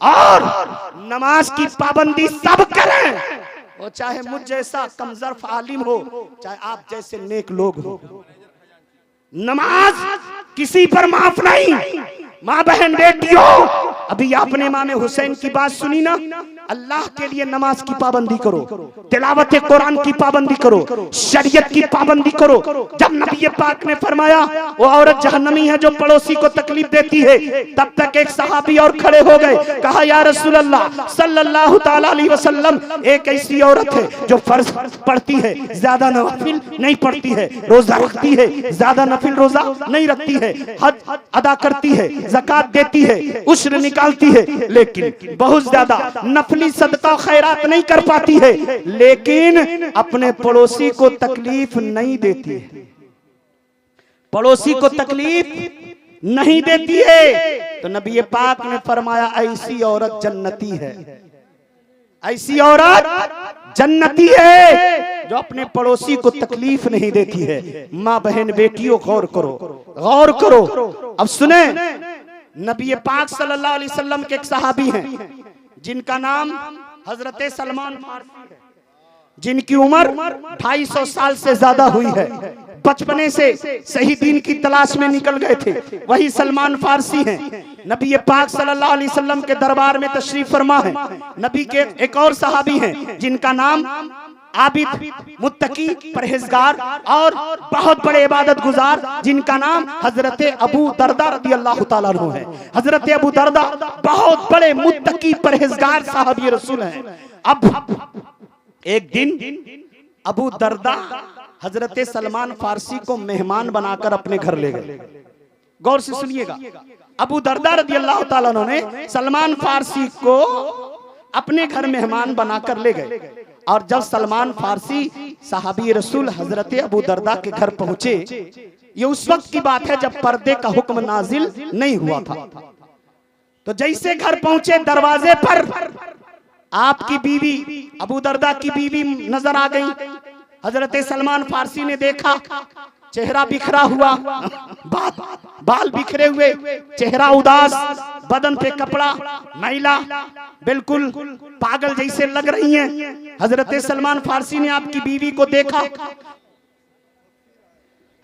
और नमाज की पाबंदी सब करें, वो चाहे मुझ जैसा कमजोर आलिम हो, चाहे आप जैसे नेक लोग हो। नमाज किसी पर माफ नहीं। माँ बहन बेटियों, अभी आपने इमाम हुसैन की बात सुनी ना, अल्लाह के लिए नमाज की पाबंदी करो, तिलावत कुरान की पाबंदी करो, शरीयत की पाबंदी करो। जब नबी पाक ने फरमाया वो औरत जहन्नमी है जो पड़ोसी को तकलीफ देती है, तब तक एक सहाबी और खड़े हो गए, कहा या रसूल अल्लाह सल्लल्लाहु ताला अलैहि वसल्लम, एक ऐसी औरत है जो फर्ज पढ़ती है, ज्यादा नफिल नहीं पढ़ती है, रोजा रखती है, ज्यादा नफिल रोजा नहीं रखती है, हज अदा करती है, ज़कात देती है, उश्र निकालती है, लेकिन बहुत ज्यादा नफली सदका खैरात नहीं कर पाती है, लेकिन अपने पड़ोसी को तकलीफ नहीं देती है, पड़ोसी को तकलीफ नहीं देती है। तो नबी पाक ने फरमाया ऐसी औरत जन्नती है, ऐसी औरत जन्नती है जो अपने पड़ोसी को तकलीफ नहीं देती है। माँ बहन बेटियों गौर करो, गौर करो। अब सुने, नबी पाक सल्लल्लाहु अलैहि वसल्लम के एक सहाबी हैं जिनका नाम हजरत सलमान फारसी है, जिनकी उम्र 250 साल से ज्यादा हुई है, बचपने से सही दीन की तलाश में निकल गए थे, वही सलमान फारसी हैं। नबी पाक सल्लल्लाहु अलैहि वसल्लम के दरबार में तशरीफ फरमा है। नबी के एक और सहाबी हैं जिनका नाम आबिद, मुत्तकी, परहेजगार और बहुत बड़े इबादत गुजार, जिनका नाम हजरत अबू दरदा रदियल्लाहु ताला अन्हु है। हजरत अबू दरदा बहुत बड़े मुत्तकी परहेजगार साहबी रसूल हैं। अब एक दिन अबू दरदा हजरत सलमान फारसी को मेहमान बनाकर अपने घर ले गए। गौर से सुनिएगा, अबू दरदा रदियल्लाहु ताला अन्हु ने सलमान फारसी को अपने घर मेहमान बनाकर ले गए। और जब सलमान फारसी साहबी रसूल हजरत अबू दरदा के घर पहुंचे, ये उस वक्त की बात है जब पर्दे का हुक्म नाजिल नहीं हुआ था। तो जैसे घर पहुंचे, दरवाजे पर आपकी बीवी अबू दरदा की बीवी नजर आ गई। हजरत सलमान फारसी ने देखा, चेहरा बिखरा हुआ, बाल बिखरे हुए, चेहरा उदास, बदन पे कपड़ा मैला, बिल्कुल पागल जैसे लग रही हैं। हजरत सलमान फारसी ने आपकी बीवी को देखा।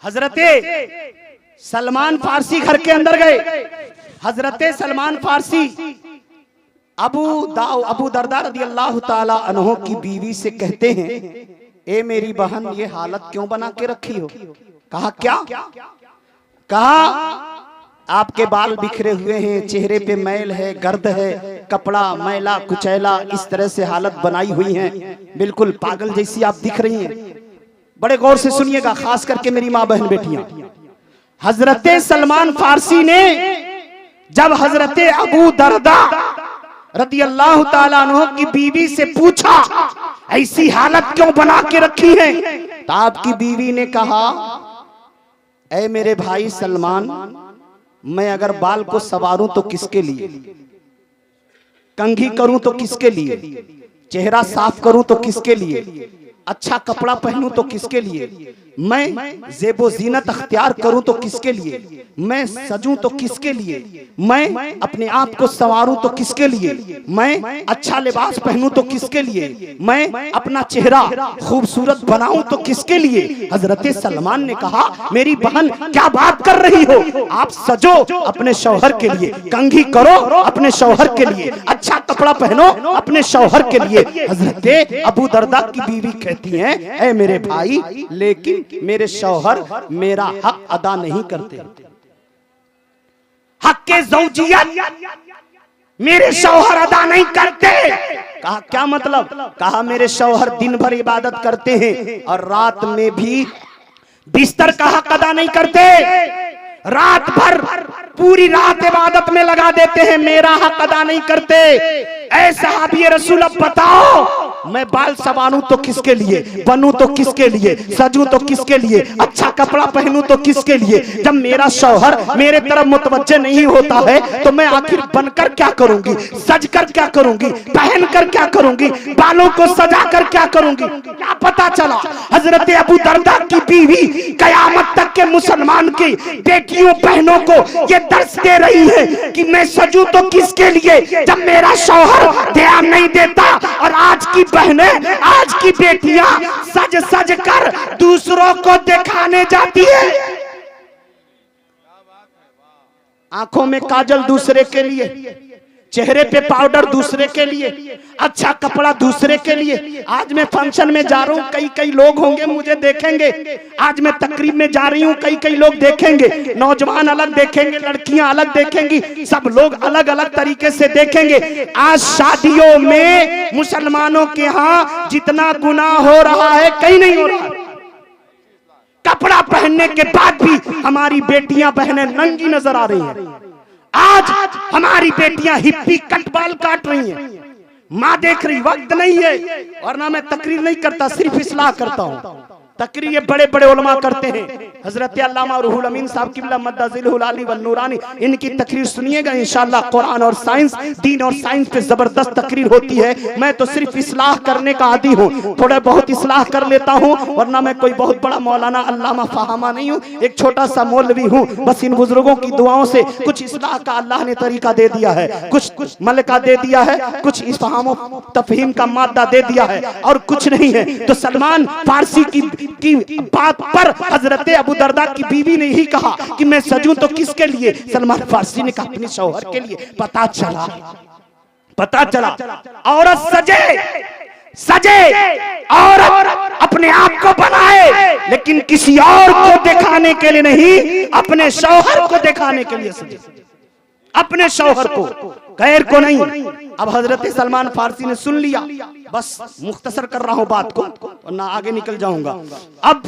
हजरत सलमान फारसी घर के अंदर गए। हजरत सलमान फारसी अबू दरदा रदियल्लाहु ताला अन्हु की बीवी से कहते हैं, ए मेरी बहन, ये हालत क्यों बना के रखी हो? कहा क्या? कहा आपके बाल बिखरे हुए हैं, चेहरे पे मैल है, गर्द है, कपड़ा मैला कुचैला, इस तरह से हालत बनाई हुई है, बिल्कुल पागल जैसी आप दिख रही हैं। बड़े गौर से सुनिएगा, खास करके मेरी माँ बहन बेटियां। हजरत सलमान फारसी ने जब हजरत अबू दरदा रदियल्लाहु ताला अन्हु की बीवी से पूछा ऐसी हालत क्यों बना के रखी है, तो आपकी बीवी ने कहा, ऐ मेरे भाई सलमान, मैं अगर बाल को संवारूं तो किसके लिए, कंघी करूं तो किसके लिए, चेहरा साफ करूं तो किसके लिए, अच्छा कपड़ा पहनूं तो किसके लिए, मैं ज़ेबो ज़ीनत अख्तियार करूं तो किसके लिए, मैं सजूं तो किसके लिए, मैं अपने आप को संवारूं तो किसके लिए, मैं अच्छा लिबास पहनूं तो किसके लिए, मैं अपना चेहरा खूबसूरत बनाऊं तो किसके लिए। हजरत सलमान ने कहा, मेरी बहन क्या बात कर रही हो, आप सजो अपने शौहर के लिए, कंघी करो अपने शौहर के लिए, अच्छा कपड़ा पहनो अपने शौहर के लिए। हजरत अबू दरदा की बीवी कहती हैं, ऐ मेरे भाई, लेकिन मेरे शौहर मेरा हक अदा नहीं करते, हक के ज़ौजियत मेरे शौहर अदा नहीं करते। कहा क्या मतलब? कहा मेरे शौहर दिन भर इबादत करते हैं और रात में भी बिस्तर का हक अदा नहीं करते, रात भर पूरी रात इबादत में लगा देते हैं, मेरा हक अदा नहीं करते। ऐ सहाबी रसूल, अब बताओ मैं बाल संवारूं तो किसके लिए, बनूं तो किसके लिए, सजूं तो किसके लिए, अच्छा कपड़ा पहनूं तो किसके लिए। जब मेरा शौहर मेरे तरफ मुतवज्जे नहीं होता है तो मैं आखिर बनकर क्या करूंगी, सजकर क्या करूंगी, पहनकर क्या करूंगी, बालों को सजाकर क्या करूंगी। क्या पता चला हजरत अबू दरदा की बीवी कयामत तक के मुसलमान की बेटियों बहनों को ये दर्श दे रही है कि मैं सजूं तो किसके लिए, जब मेरा शौहर ध्यान नहीं देता। और आज की बहनें, आज की बेटियां सज सज कर दूसरों को दिखाने जाती है। आंखों में काजल दूसरे के लिए, चेहरे पे पाउडर दूसरे के लिए, अच्छा कपड़ा दूसरे के लिए। आज मैं फंक्शन में जा रहा हूँ, कई कई लोग होंगे मुझे देखेंगे। आज मैं तकरीब में जा रही हूँ, कई कई लोग देखेंगे। नौजवान अलग देखेंगे, लड़कियां अलग देखेंगी, सब लोग अलग अलग तरीके से देखेंगे। आज शादियों में मुसलमानों के यहाँ जितना गुनाह हो रहा है कहीं नहीं हो रहा है। कपड़ा पहनने के बाद भी हमारी बेटियां बहनें नंगी नजर आ रही हैं। आज हमारी बेटियां हिप्पी कट बाल काट रही हैं, माँ देख रही, वक्त नहीं है। वरना मैं तकरीर नहीं करता, सिर्फ इस्लाह करता हूँ। तकरीर ये बड़े बड़े उलमा करते हैं। हजरत अल्लामा रूहुल अमीन साहब किबला मद्दाजिलहुल आली व नूरानी, इनकी तकरीर सुनिएगा इंशाअल्लाह। कुरान और साइंस, दीन और साइंस पे जबरदस्त तकरीर होती है। मैं तो सिर्फ इस्लाह करने का आदी हूँ, थोड़ा बहुत इस्लाह कर लेता हूँ, वरना मैं कोई बहुत बड़ा मौलाना अल्लामा फहामा नहीं हूँ, एक छोटा सा मौलवी हूँ। बस इन बुजुर्गों की दुआओं से कुछ इस्लाह का अल्लाह ने तरीका दे दिया है, कुछ मलका दे दिया है, कुछ इस्फहाम तफहीम का मादा दे दिया है, और कुछ नहीं है। तो सलमान फारसी की बात पर हजरत अबू दरदा की बीवी ने ही कहा कि मैं सजूं तो किसके लिए, सलमान फारसी ने कहा अपने शौहर के लिए। पता चला औरत सजे और अपने आप को बनाए, लेकिन किसी और को दिखाने के लिए नहीं, अपने शौहर को दिखाने के लिए सजे, अपने शौहर को, गैर को नहीं। अब हजरत सलमान फारसी ने सुन लिया। बस मुख्तसर कर रहा हूं बात को, वरना आगे निकल जाऊंगा। अब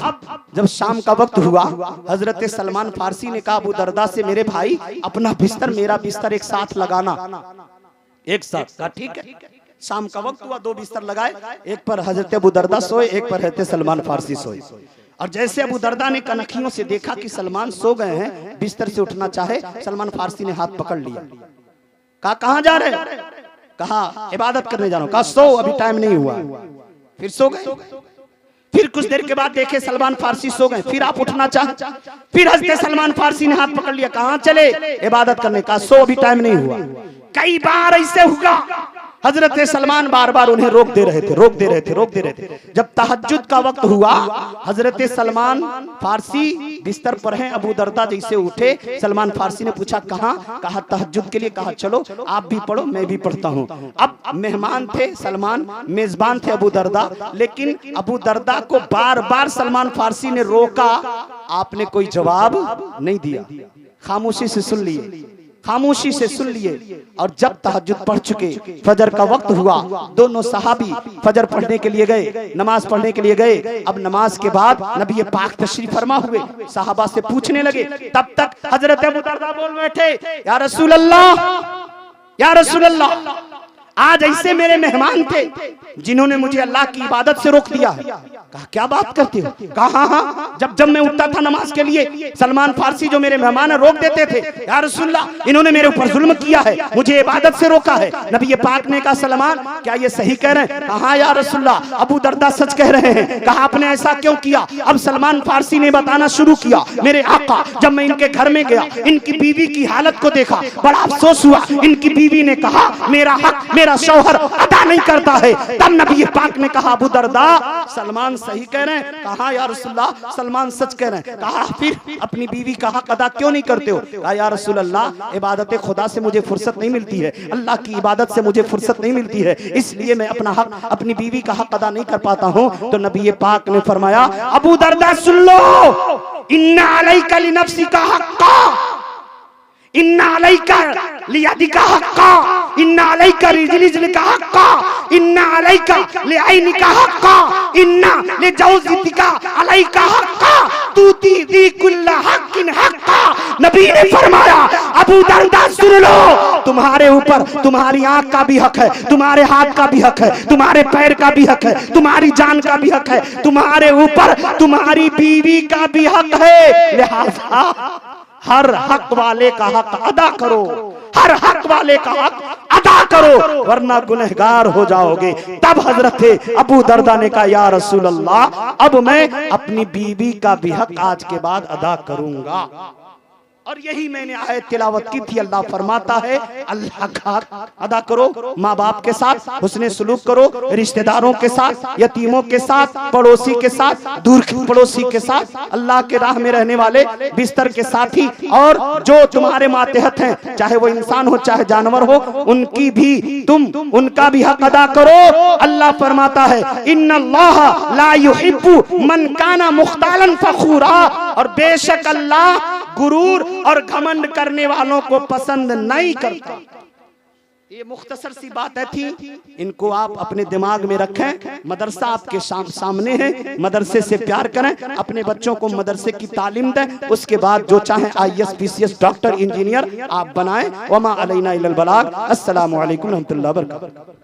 जब शाम का वक्त हुआ, हजरत सलमान फारसी ने कहा अबू दरदा से, मेरे भाई अपना बिस्तर मेरा बिस्तर एक साथ लगाना। एक साथ कहा ठीक है। शाम का वक्त हुआ, 2 बिस्तर लगाए, एक पर हजरत अबू दरदा सोए, एक पर हजरत सलमान फारसी सोए। और जैसे अबू दरदा ने कनखियों से देखा कि सलमान सो गए हैं, बिस्तर से उठना चाहे, सलमान फारसी ने हाथ पकड़ लिया। कहा कहां जा रहे? कहा इबादत करने जा रहा हूं। कहा सो, अभी टाइम नहीं हुआ। फिर सो गए। फिर कुछ देर के बाद देखे सलमान फारसी सो गए, फिर आप उठना चाहे, फिर हजरत सलमान फारसी ने हाथ पकड़ लिया। कहां चले? इबादत करने। कहा सो, अभी टाइम नहीं हुआ। कई बार ऐसे हुआ, हजरत सलमान बार बार उन्हें रोक दे रहे थे। जब तहज्जुद का वक्त हुआ, हजरत सलमान फारसी बिस्तर पर हैं, अबू दरदा जैसे उठे, सलमान फारसी ने पूछा कहां? कहा तहज्जुद के लिए। कहा चलो आप भी पढ़ो, मैं भी पढ़ता हूं। अब मेहमान थे सलमान, मेजबान थे अबू दरदा, लेकिन अबू दरदा को बार बार सलमान फारसी ने रोका, आपने कोई जवाब नहीं दिया, खामोशी से सुन लिए। और जब तहज्जुद पढ़ चुके, फजर का वक्त हुआ, दोनों सहाबी फजर पढ़ने के लिए गए, नमाज पढ़ने के लिए गए। अब नमाज के बाद नबी पाक तशरीफ फरमा हुए, सहाबा से पूछने लगे। तब तक हजरत अबू दरदा बोल बैठे, या रसूल अल्लाह, आज ऐसे मेरे मेहमान थे जिन्होंने मुझे अल्लाह की इबादत से रोक दिया है। कहा क्या बात करते हो? कहा हाँ, जब मैं उठता था नमाज के लिए, सलमान फारसी जो मेरे मेहमान है रोक देते थे। या रसूलल्लाह, इन्होंने मेरे ऊपर जुल्म किया है, मुझे इबादत से रोका है। नबी पाक ने कहा सलमान क्या ये सही कह रहे हैं? कहा या रसूलल्लाह, अबू दरदा सच कह रहे हैं। कहा आपने ऐसा क्यों किया? अब सलमान फारसी ने बताना शुरू किया, मेरे आका जब मैं इनके घर में गया, इनकी बीवी की हालत को देखा, बड़ा अफसोस हुआ। इनकी बीवी ने कहा मेरा हक मेरा शौहर अदा नहीं करता है। तब नबी पाक ने कहा अबू दरदा, सलमान सही कह रहे हैं। कहा या रसूलल्लाह, सलमान सच कह रहे हैं। कहा फिर अपनी बीवी का हक अदा क्यों नहीं करते हो? कहा या रसूलल्लाह, इबादत खुदा से मुझे फुर्सत नहीं मिलती है, अल्लाह की इबादत से मुझे फुर्सत नहीं मिलती है, इसलिए मैं अपना हक, अपनी बीवी का हक अदा नहीं कर पाता हूं। तो नबी पाक ने फरमाया अबू दरदा सुन लो, इन्ना अलैका लिनफ्सिका हक्का, इन्ना अलैका लियदिका हक्का, इन्ना अलैका लिरिजलिका हक्का, इन्ना अलैका लिआइनिका हक्का, इन्ना लिजौजिका अलैका हक्का। तूती दी कुल्ला हक्किन हक्का। नबी ने फरमाया अबू दरदा सुन लो, तुम्हारे ऊपर तुम्हारी आंख का भी हक है, तुम्हारे हाथ का भी हक है, तुम्हारे पैर का भी हक है, तुम्हारी जान का भी हक है, तुम्हारे ऊपर तुम्हारी बीवी का भी हक है। लिहाजा हर हक वाले का हक अदा करो, हर हक वाले का हक अदा करो, वरना गुनहगार हो जाओगे। तब हजरत अबू दरदा ने कहा या रसूल अल्लाह, अब मैं अपनी बीवी का भी हक आज के बाद अदा करूंगा। और यही मैंने आयत तिलावत की थी। अल्लाह फरमाता है अल्लाह का हक अदा करो, माँ बाप के साथ हुस्ने सुलूक करो, रिश्तेदारों के साथ, यतीमों के साथ, पड़ोसी के साथ, दूर के पड़ोसी के साथ, अल्लाह के राह में रहने वाले बिस्तर के साथी, और जो तुम्हारे मातहत हैं, चाहे वो इंसान हो चाहे जानवर हो, उनकी भी तुम उनका भी हक अदा करो। अल्लाह फरमाता है इन्नल्लाह ला युहिब्बु मन काना मुख्तालन फखूरा, और बेशक अल्लाह गुरूर और घमंड करने वालों को पसंद नहीं करता। ये मुख्तसर सी बातें थी, इनको आप अपने दिमाग में रखें। मदरसा आपके सामने है, मदरसे से प्यार करें, अपने बच्चों को मदरसे की तालीम दें, उसके बाद जो चाहे IAS PCS डॉक्टर इंजीनियर आप बनाएं। वमा अलैना इल्लल बलाग। अस्सलामु अलैकुम रहमतुल्लाहि व बरकातहू।